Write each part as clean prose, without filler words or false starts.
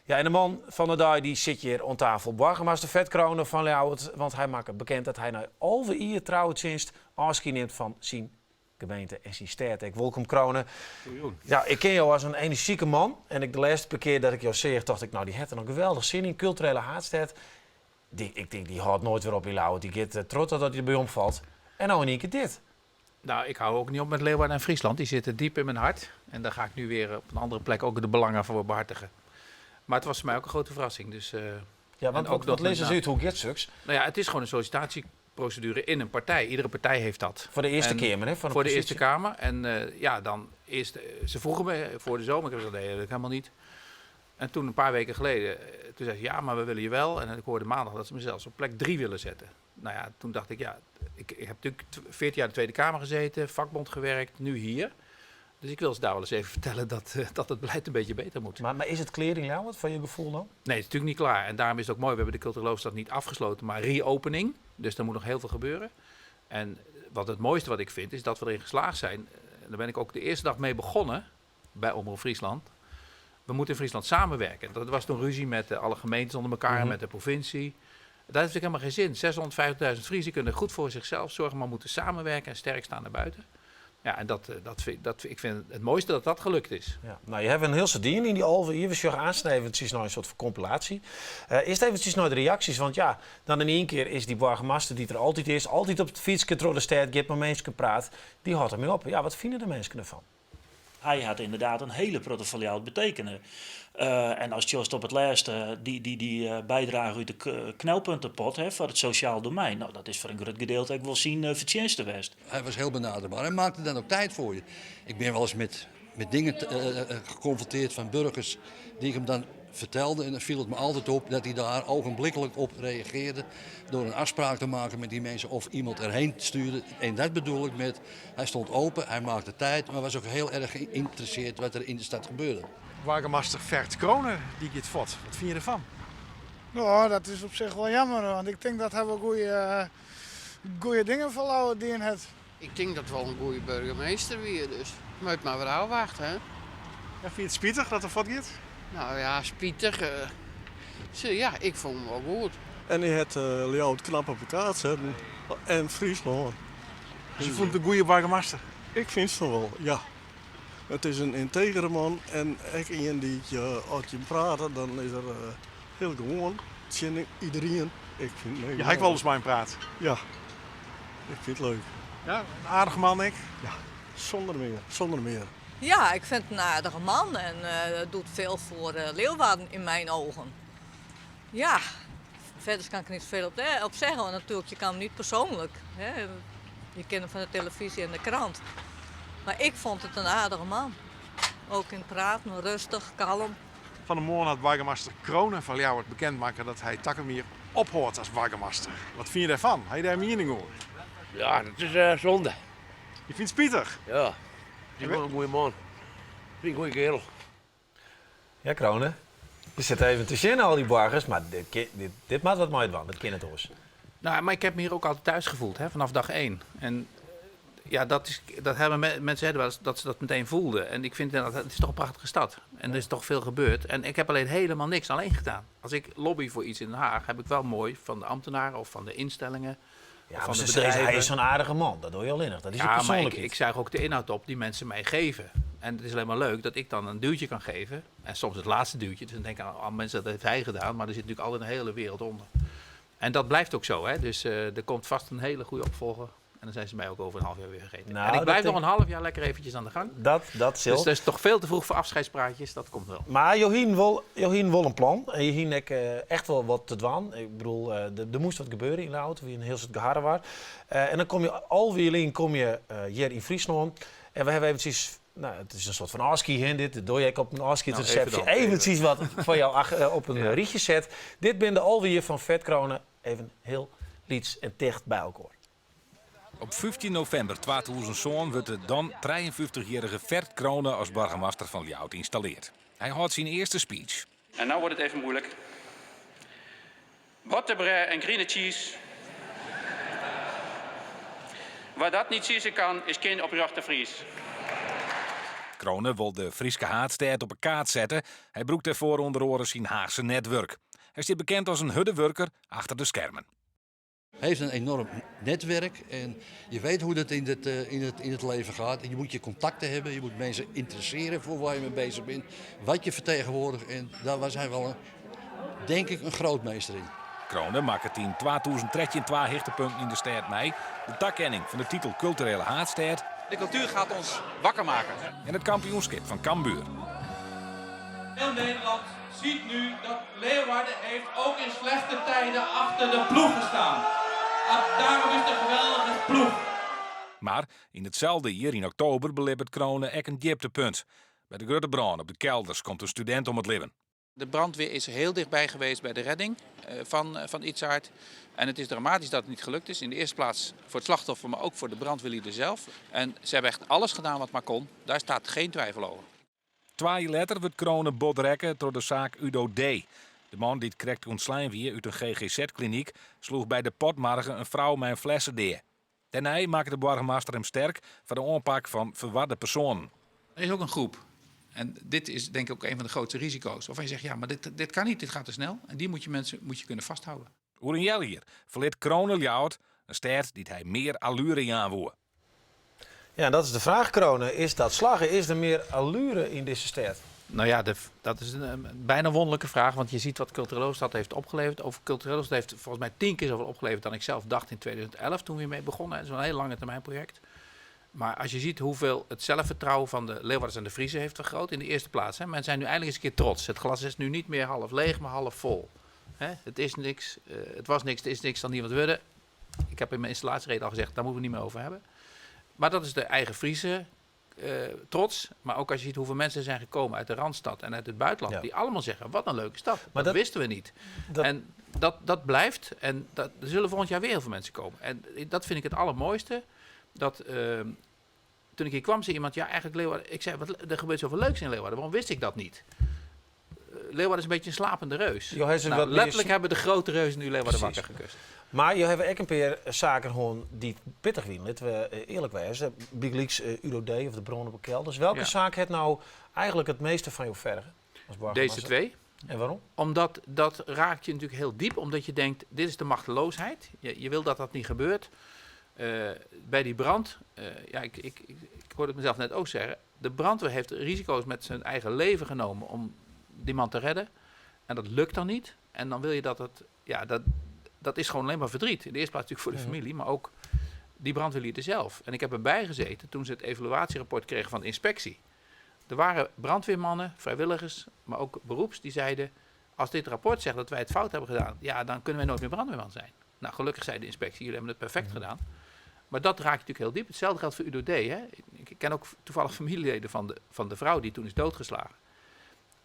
Ja, en de man van de dag die zit hier aan tafel. Burgemeester Fred Kronen van Ljouwert, want hij maakt bekend dat hij nou alweer hier trouwens afscheid neemt van zijn gemeente en zijn stad. Welkom Kronen. Ja, ik ken jou als een energieke man. En de laatste keer dat ik jou zie, dacht ik, nou die heeft er een geweldig zin in. Culturele haardstad. Ik denk, die houdt nooit weer op in Ljouwert. Die gaat trots dat hij bij omvalt. En nou in één keer dit. Nou, ik hou ook niet op met Leeuwarden en Friesland. Die zitten diep in mijn hart. En daar ga ik nu weer op een andere plek ook de belangen voor behartigen. Maar het was voor mij ook een grote verrassing. Dus, ja, want ook wat lezen ze uit, hoe gaat het? Nou ja, het is gewoon een sollicitatieprocedure in een partij. Iedere partij heeft dat. Voor de Eerste Kamer, hè? Voor de Eerste Kamer. En ja, dan eerst, ze vroegen me voor de zomer. Ik heb gezegd, nee, dat helemaal niet. En toen een paar weken geleden, toen zei ze, ja, maar we willen je wel. En ik hoorde maandag dat ze me zelfs op plek 3 willen zetten. Nou ja, toen dacht ik, ja, ik heb natuurlijk 14 jaar in de Tweede Kamer gezeten, vakbond gewerkt, nu hier. Dus ik wil ze daar wel eens even vertellen dat het beleid een beetje beter moet. Maar is het clear in Ljouwert, van je gevoel dan? Nee, het is natuurlijk niet klaar. En daarom is het ook mooi, we hebben de culturele hoofdstad niet afgesloten, maar reopening. Dus er moet nog heel veel gebeuren. En wat het mooiste wat ik vind, is dat we erin geslaagd zijn. En daar ben ik ook de eerste dag mee begonnen, bij Omroep Friesland. We moeten in Friesland samenwerken. Dat was toen ruzie met alle gemeentes onder elkaar, met de provincie. Dat heeft natuurlijk helemaal geen zin. 650.000 Friesen kunnen goed voor zichzelf zorgen, maar moeten samenwerken en sterk staan naar buiten. Ja, en ik vind het mooiste dat dat gelukt is. Ja. Nou, je hebt een heel ding in die alve hier. We zullen aansnijden, het is nou een soort van compilatie. Eerst eventjes naar de reacties, want ja, dan in één keer is die burgemeester die er altijd is, altijd op het fietsje door de stad, get met mensen praat, die houdt ermee op. Ja, wat vinden de mensen ervan? Hij had inderdaad een hele portefeuille betekenen. En als je op het laatste die bijdrage uit de knelpuntenpot voor het sociaal domein, nou, dat is voor een groot gedeelte ik wil zien verdienste geweest. Hij was heel benaderbaar en maakte dan ook tijd voor je. Ik ben wel eens met dingen geconfronteerd van burgers die ik hem dan vertelde. En dan viel het me altijd op dat hij daar ogenblikkelijk op reageerde door een afspraak te maken met die mensen of iemand erheen te sturen. En dat bedoel ik met, hij stond open, hij maakte tijd, maar was ook heel erg geïnteresseerd wat er in de stad gebeurde. Burgemeester Fred Kronen, die gaat fort. Wat vind je ervan? Nou, dat is op zich wel jammer, want ik denk dat hij wel goede dingen volhouden die in het. Ik denk dat het wel een goede burgemeester weer dus. Moet maar weer afwachten, hè? Ja, vind je het spietig dat er fort gaat? Nou ja, spietig. Ja, ik vond hem wel goed. En hij had Ljouwert knap op elkaar zetten. En Friesland. Dus je vond het een goede burgemeester? Ik vind het wel, ja. Het is een integere man en ik iemand die, als je praat, dan is er heel gewoon. Iedereen. Ik vind het Je hebt wel eens met hem praat. Ja, ik vind het leuk. Ja, een aardige man, ik. Ja, zonder meer. Ja, ik vind het een aardige man en doet veel voor Leeuwarden in mijn ogen. Ja, verder kan ik er niet veel op zeggen, want natuurlijk, je kan hem niet persoonlijk. Hè. Je kent hem van de televisie en de krant. Maar ik vond het een aardige man. Ook in praten, rustig, kalm. Van de morgen had burgemeester Kronen van Ljouwert bekendmaken dat hij Takkenmier ophoort als burgemeester. Wat vind je daarvan? Heb je daar een mening over? Ja, dat is zonde. Je vindt het spietig? Ja, het is wel een goede man. Ik vind een goede kerel. Ja, Kronen. Je zit even tussenin al die burgers, maar dit maakt wat mooi van, dat kind het ons. Nou, maar ik heb me hier ook altijd thuis gevoeld, hè, vanaf dag 1. En ja, dat hebben mensen zeiden wel eens dat ze dat meteen voelden. En ik vind dat het is toch een prachtige stad. En er is toch veel gebeurd. En ik heb alleen helemaal niks alleen gedaan. Als ik lobby voor iets in Den Haag, heb ik wel mooi van de ambtenaren of van de instellingen. Ja, van maar de ze zeggen, bedrijven. hij is zo'n aardige man, dat doe je al in. Dat is Ja, maar persoonlijk. ik zuig ook de inhoud op die mensen mij geven. En het is alleen maar leuk dat ik dan een duwtje kan geven. En soms het laatste duwtje. Dus dan denk ik aan mensen, dat heeft hij gedaan. Maar er zit natuurlijk altijd een hele wereld onder. En dat blijft ook zo. Hè? Dus er komt vast een hele goede opvolger. En dan zijn ze mij ook over een half jaar weer vergeten. Nou, en ik blijf nog een half jaar lekker eventjes aan de gang. Dat Dus zil. dat is toch veel te vroeg voor afscheidspraatjes. Dat komt wel. Maar Johien wil een plan. En Johien heeft echt wel wat te doen. Ik bedoel, er moest wat gebeuren in de auto. Wie een heel soort geharren was. En dan kom je alweer hier in Friesland. En we hebben eventjes... Nou, het is een soort van ASCII in dit. Dat doe je op een ASCII-receptie. Eventjes wat van jou op een rietje zet. Dit ben de alweer van Fred Kronen. Even heel lieds en dicht bij elkaar. Op 15 november 2007 wordt de dan 53-jarige Fred Kronen als burgemeester van Ljouwert geïnstalleerd. Hij houdt zijn eerste speech. En nu wordt het even moeilijk. Wortenbrei en green cheese. Waar dat niet zien kan, is geen oprechte Fries. Kronen wil de Frieske Haatstad op een kaart zetten. Hij broekt daarvoor onder oren zijn Haagse netwerk. Hij is bekend als een huddewerker achter de schermen. Hij heeft een enorm netwerk en je weet hoe dat in het leven gaat. En je moet je contacten hebben, je moet mensen interesseren voor waar je mee bezig bent. Wat je vertegenwoordigt en daar was hij wel, denk ik, een grootmeester in. Kronen maakt het in 2023 hoogtepunten in de stad mee. De takkenning van de titel Culturele Haatstad. De cultuur gaat ons wakker maken. En het kampioenschap van Cambuur. Heel Nederland ziet nu dat Leeuwarden heeft ook in slechte tijden achter de ploeg gestaan. Daarom is het een geweldige ploeg. Maar in hetzelfde jaar, in oktober, beleeft Kronen ook een dieptepunt. Bij de grote brand op de kelders komt een student om het leven. De brandweer is heel dichtbij geweest bij de redding van Itzhart. En het is dramatisch dat het niet gelukt is. In de eerste plaats voor het slachtoffer, maar ook voor de brandweerlieden zelf. En ze hebben echt alles gedaan wat maar kon. Daar staat geen twijfel over. 2 jaar later wordt Kronen bodrekken door de zaak Udo D. De man die het correct ontslaan wie uit een GGZ-kliniek sloeg bij de potmargen een vrouw met een flessen neer. Daarna maakte de burgemeester hem sterk voor de aanpak van verwarde personen. Er is ook een groep. En dit is denk ik ook een van de grootste risico's. Waarvan je zegt, ja, maar dit kan niet, dit gaat te snel. En die moet je kunnen vasthouden. Oer een jaar hier verleert Kronen Ljouwert een stad die hij meer allure in aanvoert. Ja, dat is de vraag, Kronen. Is dat slagen? Is er meer allure in deze stad? Nou ja, dat is een bijna wonderlijke vraag. Want je ziet wat Culturele Hoofdstad heeft opgeleverd. Over Culturele Hoofdstad heeft volgens mij 10 keer zoveel opgeleverd dan ik zelf dacht in 2011 toen we hiermee begonnen. Dat is wel een heel lange termijn project. Maar als je ziet hoeveel het zelfvertrouwen van de Leeuwarders en de Friezen heeft vergroot in de eerste plaats. Hè. Men zijn nu eindelijk eens een keer trots. Het glas is nu niet meer half leeg, maar half vol. Hè. Het is niks, het was niks, het is niks dan niemand worden. Ik heb in mijn installatiereden al gezegd, daar moeten we niet meer over hebben. Maar dat is de eigen Friese trots. Maar ook als je ziet hoeveel mensen zijn gekomen uit de Randstad en uit het buitenland. Die allemaal zeggen, wat een leuke stad. Maar dat wisten we niet. En dat blijft. En er zullen volgend jaar weer heel veel mensen komen. En dat vind ik het allermooiste. Dat toen ik hier kwam, zei iemand, ja eigenlijk Leeuwarden. Ik zei, er gebeurt zoveel leuks in Leeuwarden. Waarom wist ik dat niet? Leeuwarden is een beetje een slapende reus. Letterlijk hebben de grote reuzen nu Leeuwarden wakker gekust. Maar je hebt ook een paar zaken gewoon die pittig winnen. Laten we eerlijk wezen. Big Leagues, Udo D of de Bron op een kelder. Dus welke zaak heeft nou eigenlijk het meeste van je vergen? Deze twee. En waarom? Omdat dat raakt je natuurlijk heel diep. Omdat je denkt, dit is de machteloosheid. Je wil dat dat niet gebeurt. Bij die brand, ik hoorde het mezelf net ook zeggen. De brandweer heeft risico's met zijn eigen leven genomen om die man te redden. En dat lukt dan niet. En dan wil je dat het... Ja, dat is gewoon alleen maar verdriet. In de eerste plaats natuurlijk voor de familie, maar ook die brandweerlieden zelf. En ik heb erbij gezeten toen ze het evaluatierapport kregen van de inspectie. Er waren brandweermannen, vrijwilligers, maar ook beroeps die zeiden... als dit rapport zegt dat wij het fout hebben gedaan, ja, dan kunnen wij nooit meer brandweerman zijn. Nou, gelukkig zei de inspectie, jullie hebben het perfect gedaan. Maar dat raakt natuurlijk heel diep. Hetzelfde geldt voor Udo D. Hè. Ik ken ook toevallig familieleden van de vrouw die toen is doodgeslagen.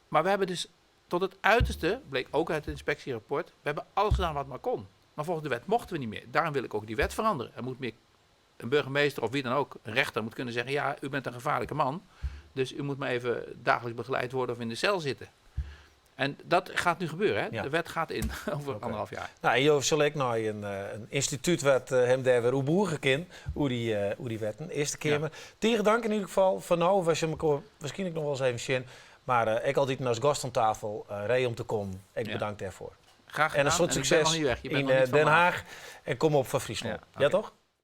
Maar we hebben dus tot het uiterste, bleek ook uit het inspectierapport, we hebben alles gedaan wat maar kon. Maar volgens de wet mochten we niet meer. Daarom wil ik ook die wet veranderen. Er moet meer een burgemeester of wie dan ook, een rechter moet kunnen zeggen, ja, u bent een gevaarlijke man. Dus u moet maar even dagelijks begeleid worden of in de cel zitten. En dat gaat nu gebeuren. Hè? Ja. De wet gaat in over 1,5 jaar. Nou, en je zal ik nou een instituut wat hem daar weer boeren kent, hoe die wetten. Eerste keer. Maar tegen dank in ieder geval. Van nou was je elkaar waarschijnlijk nog wel eens even zien. Maar ik altijd als gast aan tafel rij om te komen. Ik bedank daarvoor. Graag gedaan. En een soort succes in Den Haag. En kom op van Friesland. Ja, toch?